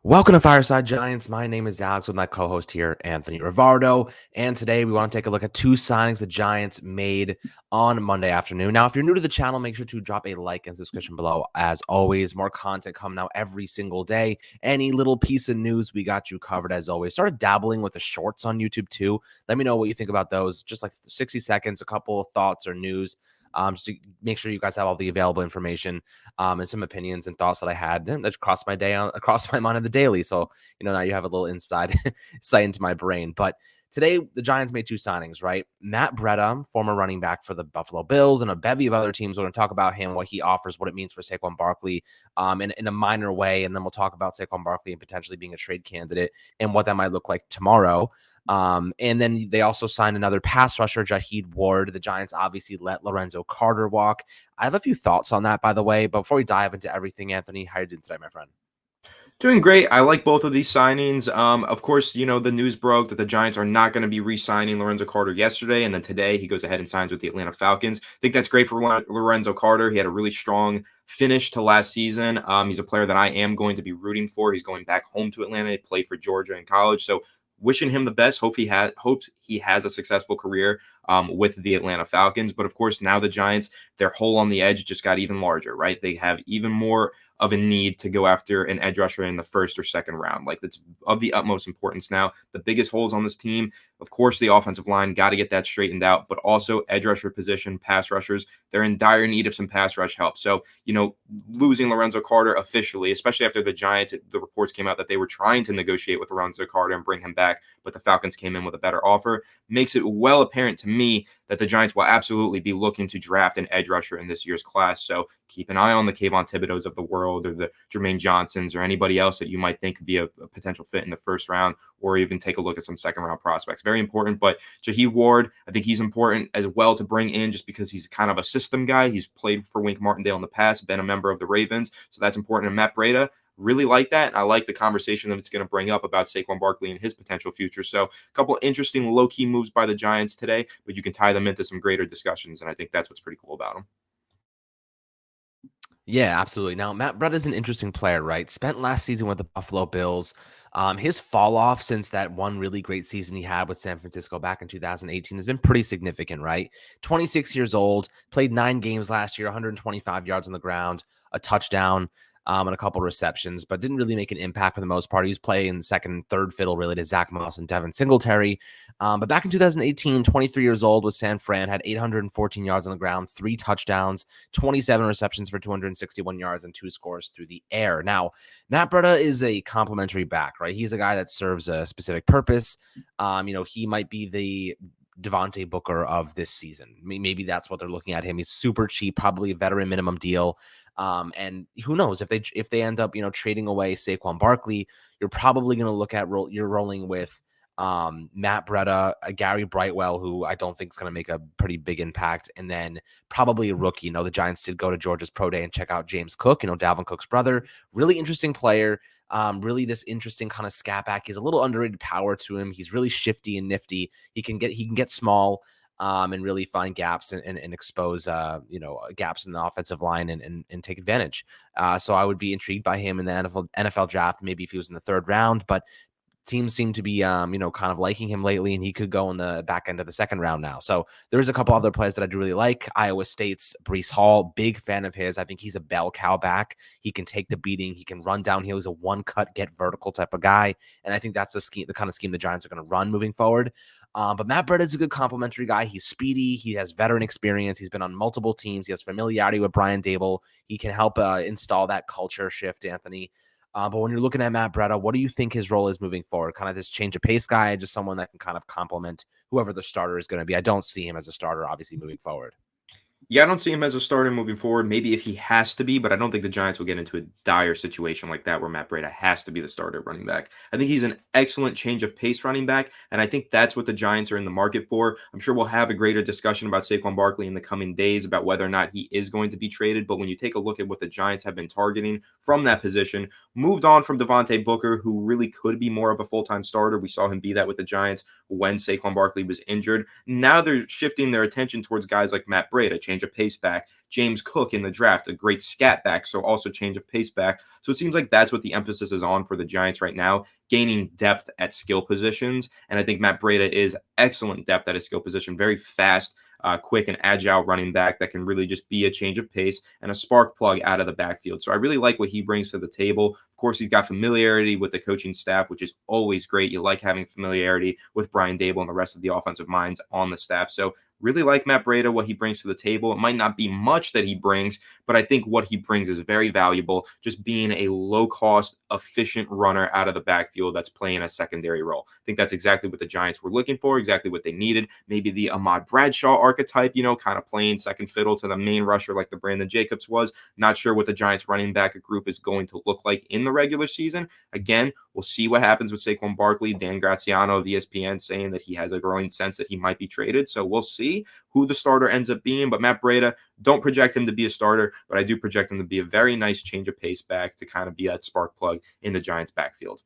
Welcome to Fireside Giants. My name is Alex with my co-host here, Anthony Rivardo. And today we want to take a look at two signings the Giants made on Monday afternoon. Now, if you're new to the channel, make sure to drop a like and subscription below. As always, more content coming out every single day. Any little piece of news, we got you covered as always. Started dabbling with the shorts on YouTube too. Let me know what you think about those. Just like 60 seconds, a couple of thoughts or news. Just to make sure you guys have all the available information and some opinions and thoughts that I had that crossed my mind on the daily. So, now you have a little inside sight into my brain. But today, the Giants made two signings, right? Matt Breda, former running back for the Buffalo Bills, and a bevy of other teams. We're going to talk about him, what he offers, what it means for Saquon Barkley in a minor way. And then we'll talk about Saquon Barkley and potentially being a trade candidate and what that might look like tomorrow. And then they also signed another pass rusher, Jahi Ward. The Giants obviously let Lorenzo Carter walk. I have a few thoughts on that, by the way. But before we dive into everything, Anthony, how are you doing today, my friend? Doing great. I like both of these signings. Of course, the news broke that the Giants are not going to be re-signing Lorenzo Carter yesterday, and then today he goes ahead and signs with the Atlanta Falcons. I think that's great for Lorenzo Carter. He had a really strong finish to last season. He's a player that I am going to be rooting for. He's going back home to Atlanta. He played for Georgia in college, so wishing him the best. Hopes he has a successful career with the Atlanta Falcons. But of course, now the Giants, their hole on the edge just got even larger, right? They have even more of a need to go after an edge rusher in the first or second round. Like, that's of the utmost importance now. The biggest holes on this team, of course, the offensive line, got to get that straightened out, but also edge rusher position, pass rushers, they're in dire need of some pass rush help. So, losing Lorenzo Carter officially, especially after the Giants, the reports came out that they were trying to negotiate with Lorenzo Carter and bring him back, but the Falcons came in with a better offer, makes it well apparent to me that the Giants will absolutely be looking to draft an edge rusher in this year's class. So keep an eye on the Kayvon Thibodeaux of the world, or the Jermaine Johnsons, or anybody else that you might think could be a potential fit in the first round, or even take a look at some second round prospects. Very important. But Jahi Ward, I think he's important as well to bring in, just because he's kind of a system guy. He's played for Wink Martindale in the past, been a member of the Ravens. So that's important. And Matt Breda, really like that. I like the conversation that it's going to bring up about Saquon Barkley and his potential future. So a couple interesting low-key moves by the Giants today, but you can tie them into some greater discussions, and I think that's what's pretty cool about them. Yeah, absolutely. Now, Matt Breda is an interesting player, right? Spent last season with the Buffalo Bills. His fall off since that one really great season he had with San Francisco back in 2018 has been pretty significant, right? 26 years old, played 9 games last year, 125 yards on the ground, a touchdown, and a couple receptions, but didn't really make an impact for the most part. He was playing second and third fiddle really to Zach Moss and Devin Singletary. But back in 2018, 23 years old with San Fran, had 814 yards on the ground, 3 touchdowns, 27 receptions for 261 yards, and 2 scores through the air. Now, Matt Breda is a complimentary back, right? He's a guy that serves a specific purpose. He might be the Devontae Booker of this season. Maybe that's what they're looking at him. He's super cheap, probably a veteran minimum deal. And who knows if they end up, trading away Saquon Barkley, you're probably going to look at you're rolling with Matt Breda, Gary Brightwell, who I don't think is going to make a pretty big impact, and then probably a rookie. The Giants did go to Georgia's pro day and check out James Cook, Dalvin Cook's brother. Really interesting player. Really this interesting kind of scat back. He's a little underrated power to him. He's really shifty and nifty. He can get small and really find gaps and expose gaps in the offensive line and take advantage. So I would be intrigued by him in the NFL draft, maybe if he was in the 3rd round, but teams seem to be, kind of liking him lately, and he could go in the back end of the 2nd round now. So there's a couple other players that I do really like. Iowa State's Breece Hall, big fan of his. I think he's a bell cow back. He can take the beating. He can run downhill. He's a one-cut, get vertical type of guy, and I think that's the kind of scheme the Giants are going to run moving forward. But Matt Breda is a good complimentary guy. He's speedy. He has veteran experience. He's been on multiple teams. He has familiarity with Brian Dable. He can help install that culture shift, Anthony. But when you're looking at Matt Breda, what do you think his role is moving forward? Kind of this change of pace guy, just someone that can kind of complement whoever the starter is going to be. I don't see him as a starter, obviously, moving forward. Yeah, I don't see him as a starter moving forward. Maybe if he has to be, but I don't think the Giants will get into a dire situation like that where Matt Breda has to be the starter running back. I think he's an excellent change of pace running back, and I think that's what the Giants are in the market for. I'm sure we'll have a greater discussion about Saquon Barkley in the coming days about whether or not he is going to be traded, but when you take a look at what the Giants have been targeting from that position, moved on from Devontae Booker, who really could be more of a full-time starter. We saw him be that with the Giants when Saquon Barkley was injured. Now they're shifting their attention towards guys like Matt Breda, change change of pace back. James Cook in the draft, a great scat back, so also change of pace back. So it seems like that's what the emphasis is on for the Giants right now, gaining depth at skill positions. And I think Matt Breda is excellent depth at a skill position, very fast, quick and agile running back that can really just be a change of pace and a spark plug out of the backfield. So I really like what he brings to the table. Of course, he's got familiarity with the coaching staff, which is always great. You like having familiarity with Brian Dable and the rest of the offensive minds on the staff. So really like Matt Breda, what he brings to the table. It might not be much that he brings, but I think what he brings is very valuable, just being a low-cost, efficient runner out of the backfield that's playing a secondary role. I think that's exactly what the Giants were looking for, exactly what they needed. Maybe the Ahmad Bradshaw archetype, kind of playing second fiddle to the main rusher like the Brandon Jacobs was. Not sure what the Giants running back group is going to look like in the regular season. Again, we'll see what happens with Saquon Barkley. Dan Graziano of ESPN saying that he has a growing sense that he might be traded. So we'll see who the starter ends up being. But Matt Breda, don't project him to be a starter, but I do project him to be a very nice change of pace back to kind of be that spark plug in the Giants backfield.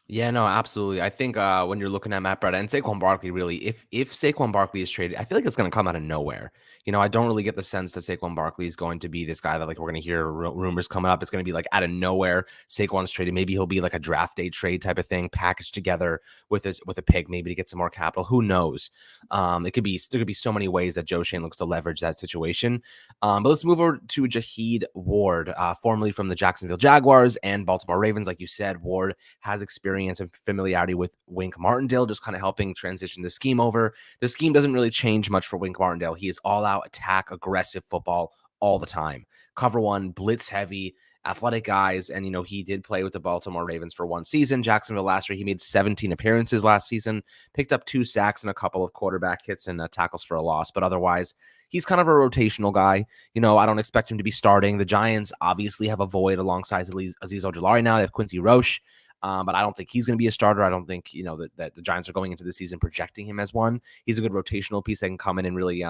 Yeah, no, absolutely. I think when you're looking at Matt Breda and Saquon Barkley, really, if Saquon Barkley is traded, I feel like it's going to come out of nowhere. I don't really get the sense that Saquon Barkley is going to be this guy that like we're going to hear rumors coming up. It's going to be like out of nowhere. Saquon's traded. Maybe he'll be like a draft day trade type of thing, packaged together with a pick, maybe to get some more capital. Who knows? There could be so many ways that Joe Schoen looks to leverage that situation. But let's move over to Jahi Ward, formerly from the Jacksonville Jaguars and Baltimore Ravens. Like you said, Ward has experience and familiarity with Wink Martindale, just kind of helping transition the scheme over. The scheme doesn't really change much for Wink Martindale. He is all out attack, aggressive football all the time. Cover one, blitz heavy, athletic guys. And, he did play with the Baltimore Ravens for one season. Jacksonville last year, he made 17 appearances last season, picked up 2 sacks and a couple of quarterback hits and tackles for a loss. But otherwise, he's kind of a rotational guy. I don't expect him to be starting. The Giants obviously have a void alongside Azeez Ojulari now. They have Quincy Roche. But I don't think he's going to be a starter. I don't think, that the Giants are going into the season projecting him as one. He's a good rotational piece that can come in and really,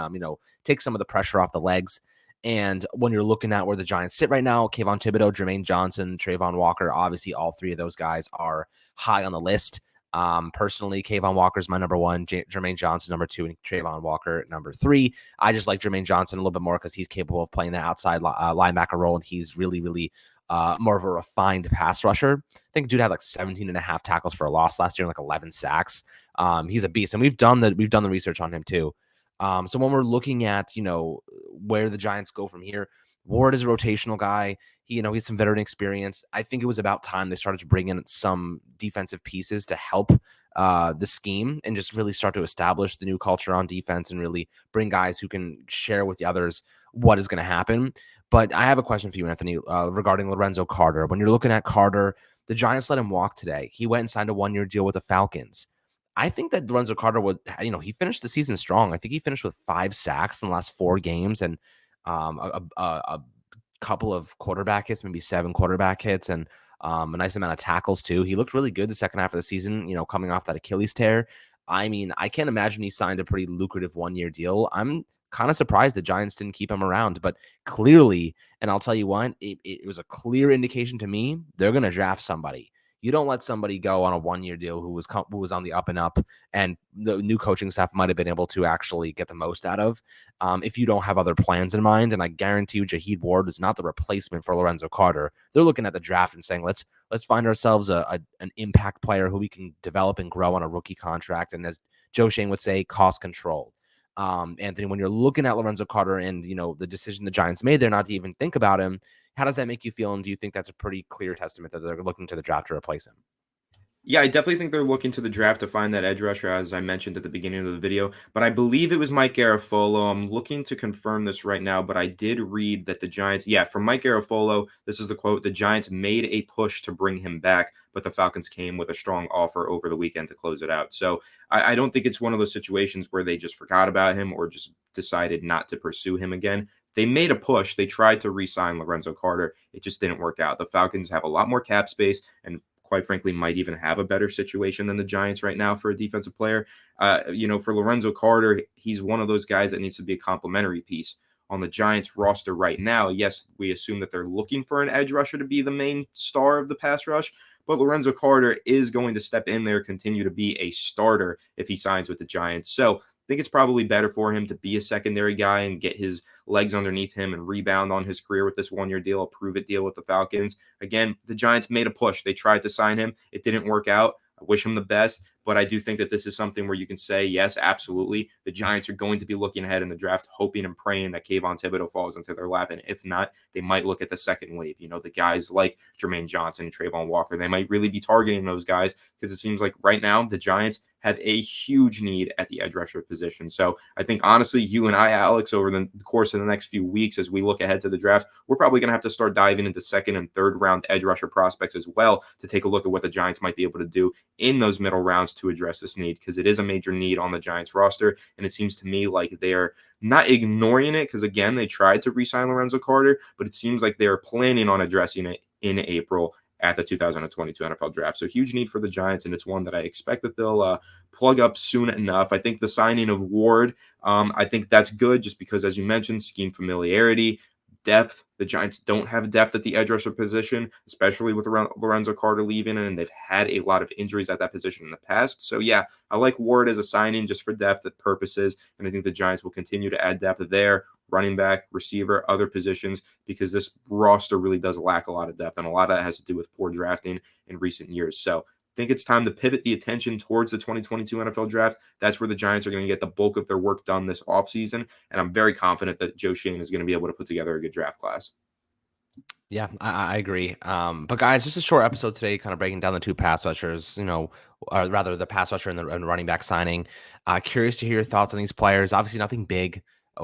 take some of the pressure off the legs. And when you're looking at where the Giants sit right now, Kayvon Thibodeau, Jermaine Johnson, Trayvon Walker, obviously all 3 of those guys are high on the list. Personally, Kayvon Walker is my number 1, Jermaine Johnson number 2, and Trayvon Walker number 3. I just like Jermaine Johnson a little bit more because he's capable of playing that outside linebacker role, and he's really, really more of a refined pass rusher. I think dude had like 17 and a half tackles for a loss last year and like 11 sacks. He's a beast, and we've done the research on him too. So when we're looking at where the Giants go from here, Ward is a rotational guy. He has some veteran experience. I think it was about time they started to bring in some defensive pieces to help the scheme and just really start to establish the new culture on defense and really bring guys who can share with the others what is going to happen. But I have a question for you, Anthony, regarding Lorenzo Carter. When you're looking at Carter, the Giants let him walk today. He went and signed a 1-year deal with the Falcons. I think that Lorenzo Carter was, he finished the season strong. I think he finished with 5 sacks in the last 4 games and a couple of quarterback hits, maybe 7 quarterback hits, and a nice amount of tackles too. He looked really good the second half of the season, coming off that Achilles tear. I mean, I can't imagine he signed a pretty lucrative 1-year deal. I'm kind of surprised the Giants didn't keep him around, but clearly, and I'll tell you what, it was a clear indication to me they're going to draft somebody. You don't let somebody go on a 1-year deal who was on the up and up, and the new coaching staff might have been able to actually get the most out of if you don't have other plans in mind. And I guarantee you, Jahi Ward is not the replacement for Lorenzo Carter. They're looking at the draft and saying, let's find ourselves an impact player who we can develop and grow on a rookie contract. And as Joe Schoen would say, cost control. Anthony, when you're looking at Lorenzo Carter and, the decision the Giants made there not to even think about him, how does that make you feel? And do you think that's a pretty clear testament that they're looking to the draft to replace him? Yeah, I definitely think they're looking to the draft to find that edge rusher, as I mentioned at the beginning of the video. But I believe it was Mike Garafolo. I'm looking to confirm this right now, but I did read that the Giants, from Mike Garafolo, this is the quote, the Giants made a push to bring him back, but the Falcons came with a strong offer over the weekend to close it out. So I don't think it's one of those situations where they just forgot about him or just decided not to pursue him again. They made a push. They tried to re-sign Lorenzo Carter. It just didn't work out. The Falcons have a lot more cap space and quite frankly, might even have a better situation than the Giants right now for a defensive player. For Lorenzo Carter, he's one of those guys that needs to be a complementary piece on the Giants roster right now. Yes, we assume that they're looking for an edge rusher to be the main star of the pass rush, but Lorenzo Carter is going to step in there, continue to be a starter if he signs with the Giants. So think it's probably better for him to be a secondary guy and get his legs underneath him and rebound on his career with this 1-year deal, a prove-it deal with the Falcons. Again, the Giants made a push. They tried to sign him. It didn't work out. I wish him the best, but I do think that this is something where you can say, yes, absolutely. The Giants are going to be looking ahead in the draft, hoping and praying that Kayvon Thibodeau falls into their lap. And if not, they might look at the second wave. The guys like Jermaine Johnson and Trayvon Walker, they might really be targeting those guys because it seems like right now the Giants have a huge need at the edge rusher position. So I think, honestly, you and I, Alex, over the course of the next few weeks as we look ahead to the draft, we're probably going to have to start diving into second and third round edge rusher prospects as well to take a look at what the Giants might be able to do in those middle rounds to address this need, because it is a major need on the Giants roster. And it seems to me like they're not ignoring it because, again, they tried to re-sign Lorenzo Carter, but it seems like they're planning on addressing it in April at the 2022 NFL draft. So huge need for the Giants, and it's one that I expect that they'll plug up soon enough. I think the signing of Ward, I think that's good just because, as you mentioned, scheme familiarity, depth. The Giants don't have depth at the edge rusher position, especially with Lorenzo Carter leaving, and they've had a lot of injuries at that position in the past. So, yeah, I like Ward as a signing just for depth purposes, and I think the Giants will continue to add depth there, running back, receiver, other positions, because this roster really does lack a lot of depth, and a lot of that has to do with poor drafting in recent years. So I think it's time to pivot the attention towards the 2022 NFL draft. That's where the Giants are going to get the bulk of their work done this offseason, and I'm very confident that Joe Schoen is going to be able to put together a good draft class. Yeah, I agree. But guys, just a short episode today, kind of breaking down the two pass rushers, or rather the pass rusher and the running back signing. Curious to hear your thoughts on these players. Obviously nothing big.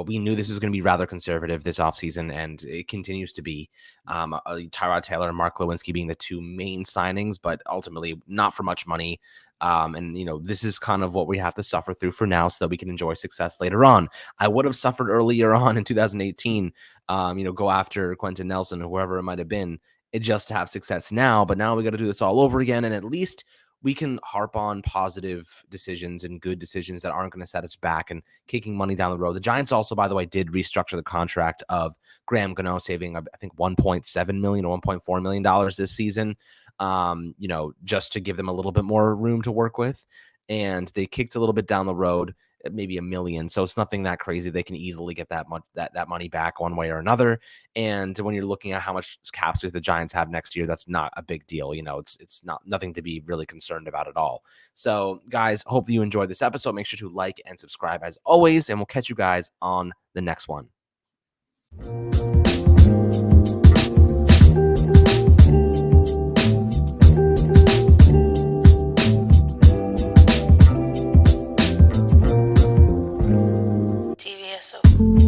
We knew this was going to be rather conservative this offseason, and it continues to be. Tyrod Taylor and Mark Lewinsky being the two main signings, but ultimately not for much money. This is kind of what we have to suffer through for now so that we can enjoy success later on. I would have suffered earlier on in 2018, go after Quentin Nelson or whoever it might have been, just to have success now. But now we got to do this all over again. And at least we can harp on positive decisions and good decisions that aren't going to set us back and kicking money down the road. The Giants also, by the way, did restructure the contract of Graham Gano, saving, I think, $1.7 million or $1.4 million this season, just to give them a little bit more room to work with. And they kicked a little bit down the road, maybe $1 million. So it's nothing that crazy. They can easily get that money back one way or another. And when you're looking at how much cap space the Giants have next year, that's not a big deal. It's nothing to be really concerned about at all. So guys, hope you enjoyed this episode. Make sure to like and subscribe as always, and we'll catch you guys on the next one. So